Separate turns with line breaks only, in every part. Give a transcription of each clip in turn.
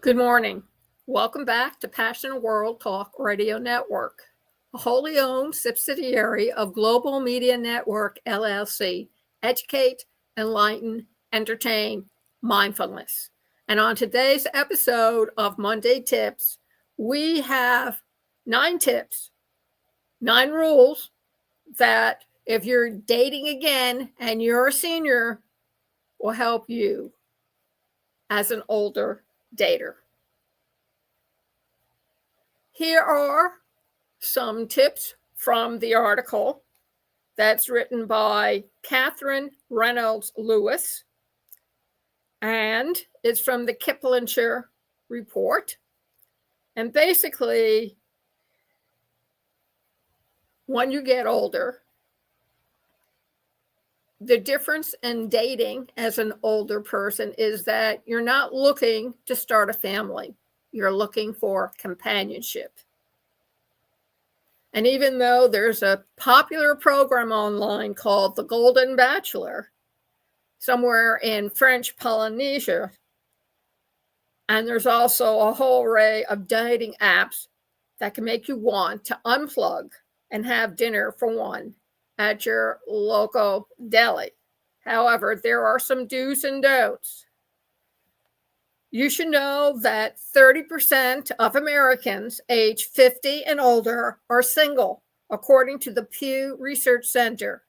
Good morning. Welcome back to Passion World Talk Radio Network, a wholly owned subsidiary of Global Media Network, LLC. Educate, enlighten, entertain, mindfulness. And on today's episode of Monday Tips, we have 9 tips, 9 rules that if you're dating again and you're a senior, will help you as an older dater. Here are some tips from the article that's written by Catherine Reynolds Lewis, and it's from the Kiplinger Report. And basically, when you get older, the difference in dating as an older person is that you're not looking to start a family. You're looking for companionship. And even though there's a popular program online called The Golden Bachelor, somewhere in French Polynesia, and there's also a whole array of dating apps that can make you want to unplug and have dinner for one at your local deli. However, there are some do's and don'ts. You should know that 30% of Americans age 50 and older are single, according to the Pew Research Center,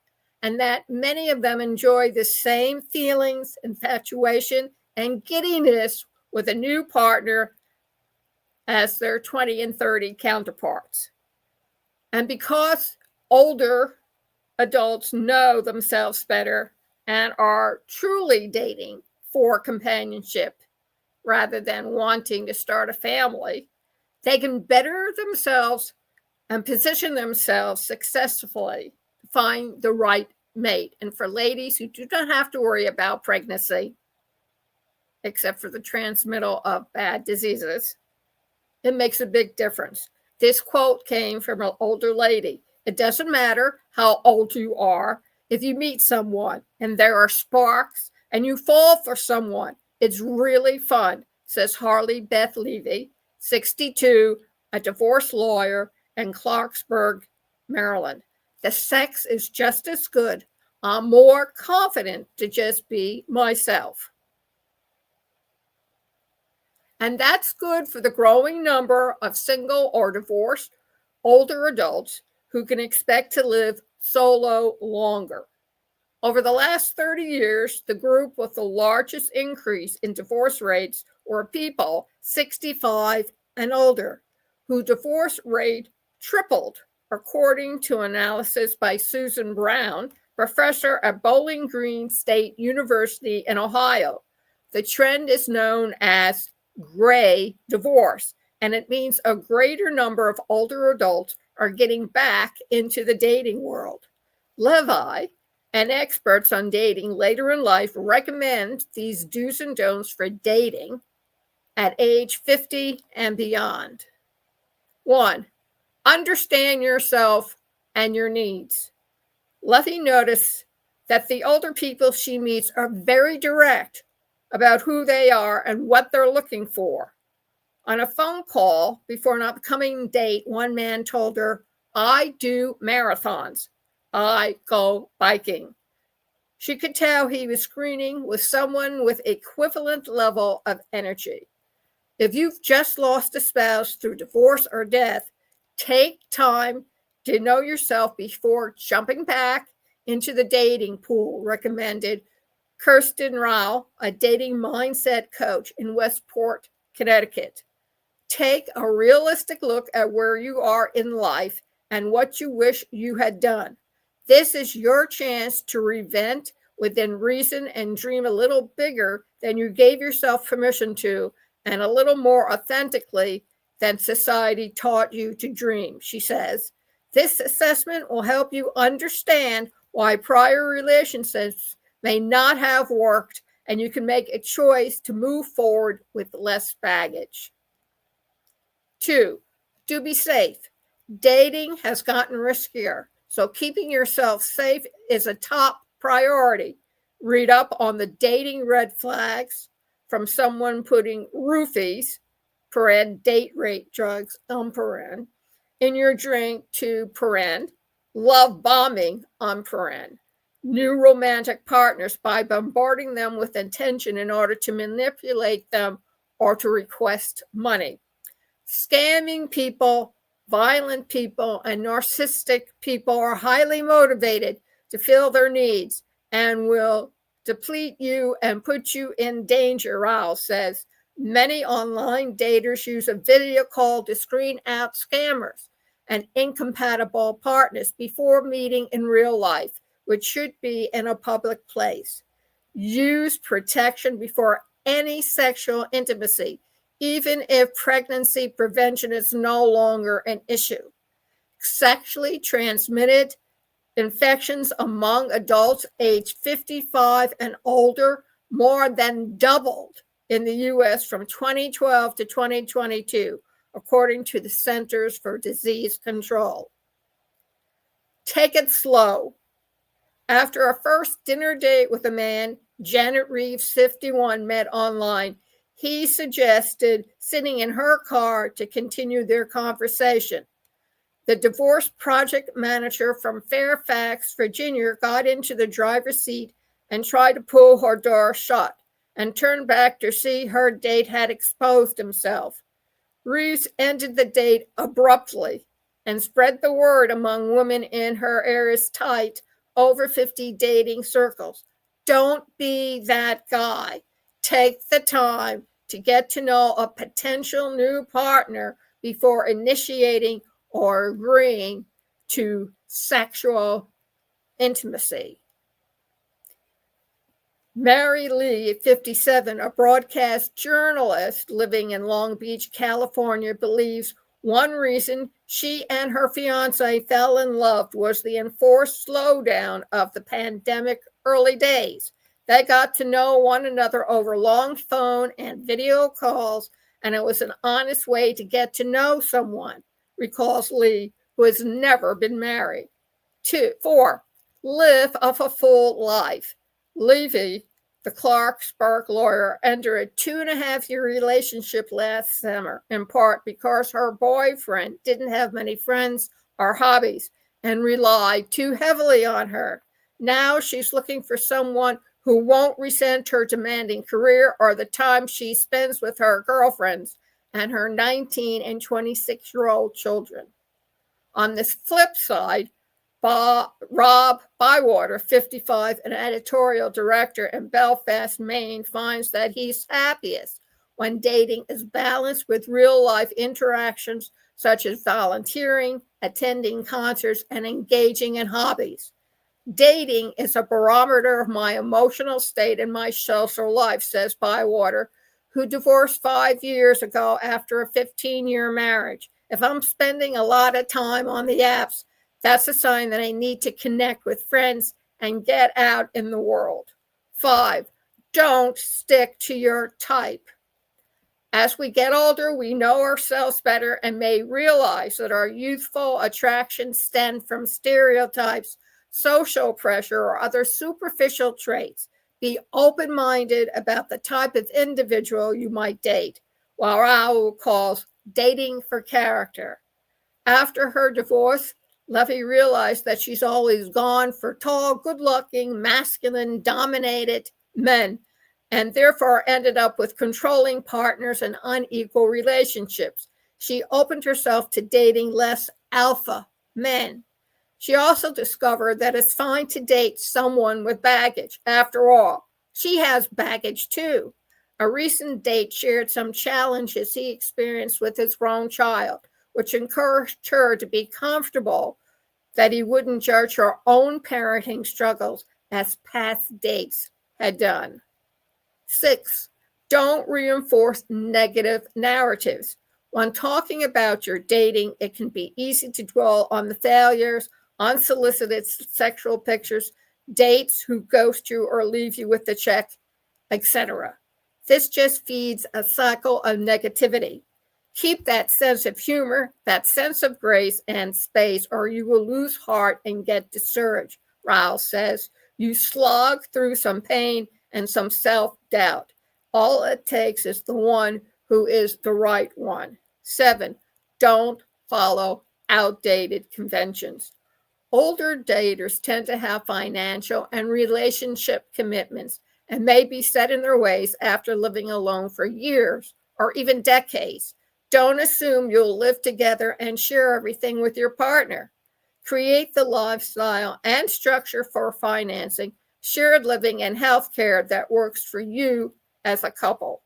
and that many of them enjoy the same feelings, infatuation, and giddiness with a new partner as their 20 and 30 counterparts. And because older adults know themselves better and are truly dating for companionship rather than wanting to start a family, they can better themselves and position themselves successfully to find the right mate. And for ladies who do not have to worry about pregnancy, except for the transmittal of bad diseases, it makes a big difference. This quote came from an older lady. It doesn't matter how old you are. If you meet someone and there are sparks and you fall for someone, it's really fun, says Harlee Beth Levy, 62, a divorce lawyer in Clarksburg, Maryland. The sex is just as good. I'm more confident to just be myself. And that's good for the growing number of single or divorced older adults who can expect to live solo longer. Over the last 30 years, the group with the largest increase in divorce rates were people 65 and older, whose divorce rate tripled, according to analysis by Susan Brown, professor at Bowling Green State University in Ohio. The trend is known as gray divorce, and it means a greater number of older adults are getting back into the dating world. Levy and experts on dating later in life recommend these do's and don'ts for dating at age 50 and beyond. 1. Understand yourself and your needs. Levy noticed that the older people she meets are very direct about who they are and what they're looking for. On a phone call before an upcoming date, one man told her, "I do marathons. I go biking." She could tell he was screening with someone with equivalent level of energy. If you've just lost a spouse through divorce or death, take time to know yourself before jumping back into the dating pool, recommended Kirsten Rao, a dating mindset coach in Westport, Connecticut. Take a realistic look at where you are in life and what you wish you had done. This is your chance to reinvent within reason and dream a little bigger than you gave yourself permission to, and a little more authentically than society taught you to dream, she says. This assessment will help you understand why prior relationships may not have worked, and you can make a choice to move forward with less baggage. 2, do be safe. Dating has gotten riskier, so keeping yourself safe is a top priority. Read up on the dating red flags. from someone putting roofies, date rape drugs, in your drink to love bombing, new romantic partners by bombarding them with intention in order to manipulate them or to request money. Scamming people, violent people, and narcissistic people are highly motivated to fill their needs and will deplete you and put you in danger, Rao says. Many online daters use a video call to screen out scammers and incompatible partners before meeting in real life, which should be in a public place. Use protection before any sexual intimacy, even if pregnancy prevention is no longer an issue. Sexually transmitted infections among adults aged 55 and older more than doubled in the U.S. from 2012 to 2022, according to the Centers for Disease Control. Take it slow. After a first dinner date with a man Janet Reeves, 51, met online, he suggested sitting in her car to continue their conversation. The divorce project manager from Fairfax, Virginia, got into the driver's seat and tried to pull her door shut and turned back to see her date had exposed himself. Reeves ended the date abruptly and spread the word among women in her area's tight, over 50 dating circles. Don't be that guy. Take the time to get to know a potential new partner before initiating or agreeing to sexual intimacy. Mary Lee, 57, a broadcast journalist living in Long Beach, California, believes one reason she and her fiance fell in love was the enforced slowdown of the pandemic early days. They got to know one another over long phone and video calls, and it was an honest way to get to know someone, recalls Lee, who has never been married. 4, live a full life. Levy, the Clarksburg lawyer, entered a 2.5-year relationship last summer, in part because her boyfriend didn't have many friends or hobbies and relied too heavily on her. Now she's looking for someone who won't resent her demanding career or the time she spends with her girlfriends and her 19 and 26-year-old children. On this flip side, Rob Bywater, 55, an editorial director in Belfast, Maine, finds that he's happiest when dating is balanced with real-life interactions such as volunteering, attending concerts, and engaging in hobbies. Dating is a barometer of my emotional state and my social life, says Bywater, who divorced 5 years ago after a 15-year marriage. If I'm spending a lot of time on the apps, that's a sign that I need to connect with friends and get out in the world. 5, don't stick to your type. As we get older, we know ourselves better and may realize that our youthful attractions stem from stereotypes, social pressure, or other superficial traits. Be open-minded about the type of individual you might date, while Raoul calls dating for character. After her divorce, Levy realized that she's always gone for tall, good-looking, masculine, dominated men, and therefore ended up with controlling partners and unequal relationships. She opened herself to dating less alpha men. She also discovered that it's fine to date someone with baggage. After all, she has baggage too. A recent date shared some challenges he experienced with his grown child, which encouraged her to be comfortable that he wouldn't judge her own parenting struggles as past dates had done. 6, don't reinforce negative narratives. When talking about your dating, it can be easy to dwell on the failures, unsolicited sexual pictures, dates who ghost you or leave you with the check, etc. This just feeds a cycle of negativity. Keep that sense of humor, that sense of grace and space, or you will lose heart and get discouraged, Ryle says. You slog through some pain and some self-doubt. All it takes is the one who is the right one. 7, don't follow outdated conventions. Older daters tend to have financial and relationship commitments and may be set in their ways after living alone for years or even decades. Don't assume you'll live together and share everything with your partner. Create the lifestyle and structure for financing, shared living, and healthcare that works for you as a couple.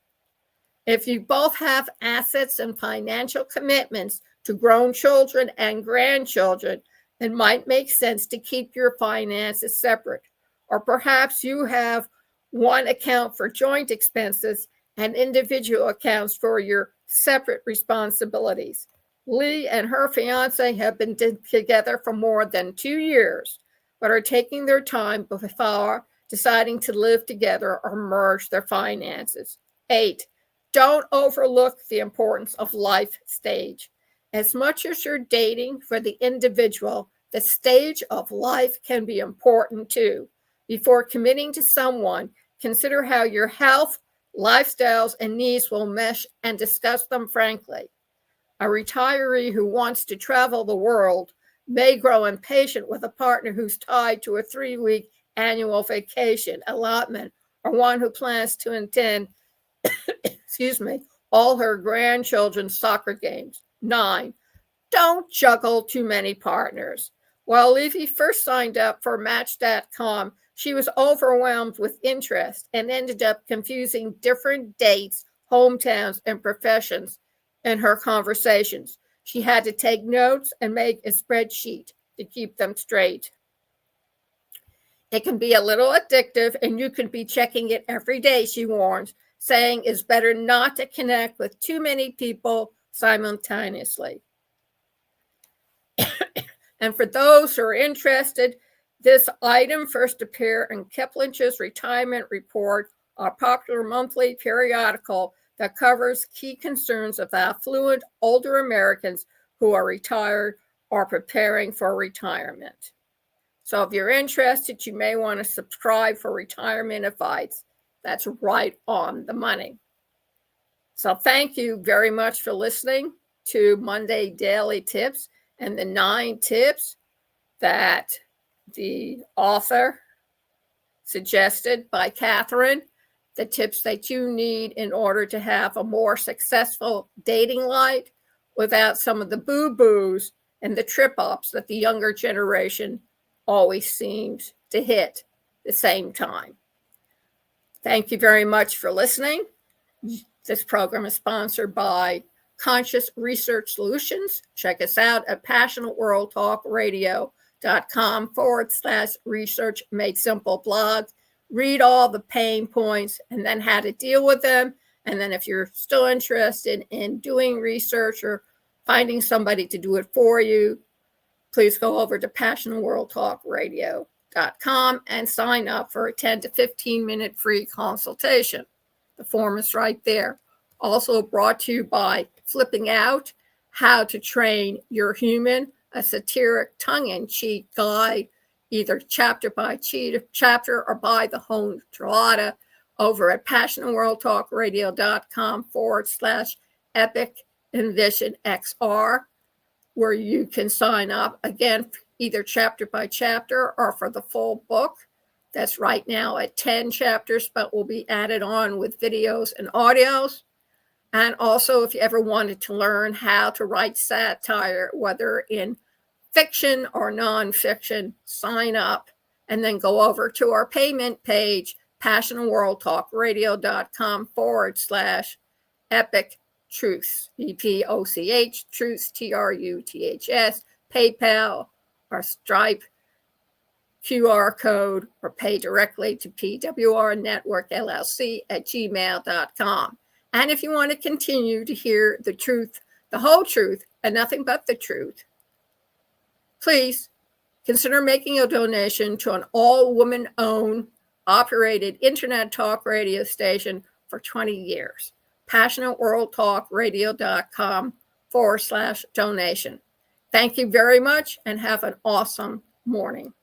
If you both have assets and financial commitments to grown children and grandchildren, it might make sense to keep your finances separate. Or perhaps you have one account for joint expenses and individual accounts for your separate responsibilities. Lee and her fiance have been together for more than 2 years, but are taking their time before deciding to live together or merge their finances. 8, don't overlook the importance of life stage. As much as you're dating for the individual, the stage of life can be important too. Before committing to someone, consider how your health, lifestyles, and needs will mesh and discuss them frankly. A retiree who wants to travel the world may grow impatient with a partner who's tied to a 3-week annual vacation allotment, or one who plans to attend all her grandchildren's soccer games. 9, don't juggle too many partners. While Levy first signed up for Match.com, she was overwhelmed with interest and ended up confusing different dates, hometowns, and professions in her conversations. She had to take notes and make a spreadsheet to keep them straight. It can be a little addictive, and you can be checking it every day, she warns, saying it's better not to connect with too many people simultaneously. And for those who are interested, this item first appeared in Kiplinger's Retirement Report, a popular monthly periodical that covers key concerns of affluent older Americans who are retired or preparing for retirement. So if you're interested, you may want to subscribe for Retirement Advice. That's right on the money. So thank you very much for listening to Monday Daily Tips and the 9 tips that the author suggested by Catherine, the tips that you need in order to have a more successful dating life without some of the boo-boos and the trip-ups that the younger generation always seems to hit the same time. Thank you very much for listening. This program is sponsored by Conscious Research Solutions. Check us out at passionateworldtalkradio.com/research made simple blog. Read all the pain points and then how to deal with them. And then if you're still interested in doing research or finding somebody to do it for you, please go over to passionateworldtalkradio.com and sign up for a 10 to 15 minute free consultation. The form is right there. Also brought to you by Flipping Out, How to Train Your Human, a satiric tongue-in-cheek guide, either chapter by chapter or by the whole enchilada, over at passionateworldtalkradio.com/epic envision XR, where you can sign up again, either chapter by chapter or for the full book. That's right now at 10 chapters, but will be added on with videos and audios. And also, if you ever wanted to learn how to write satire, whether in fiction or nonfiction, sign up and then go over to our payment page, passionateworldtalkradio.com/epic truths, EPOCH, truths, TRUTHS, PayPal or Stripe, QR code, or pay directly to PWR Network LLC at gmail.com. And if you want to continue to hear the truth, the whole truth, and nothing but the truth, please consider making a donation to an all-woman-owned, operated internet talk radio station for 20 years. PassionateWorldTalkRadio.com/donation. Thank you very much and have an awesome morning.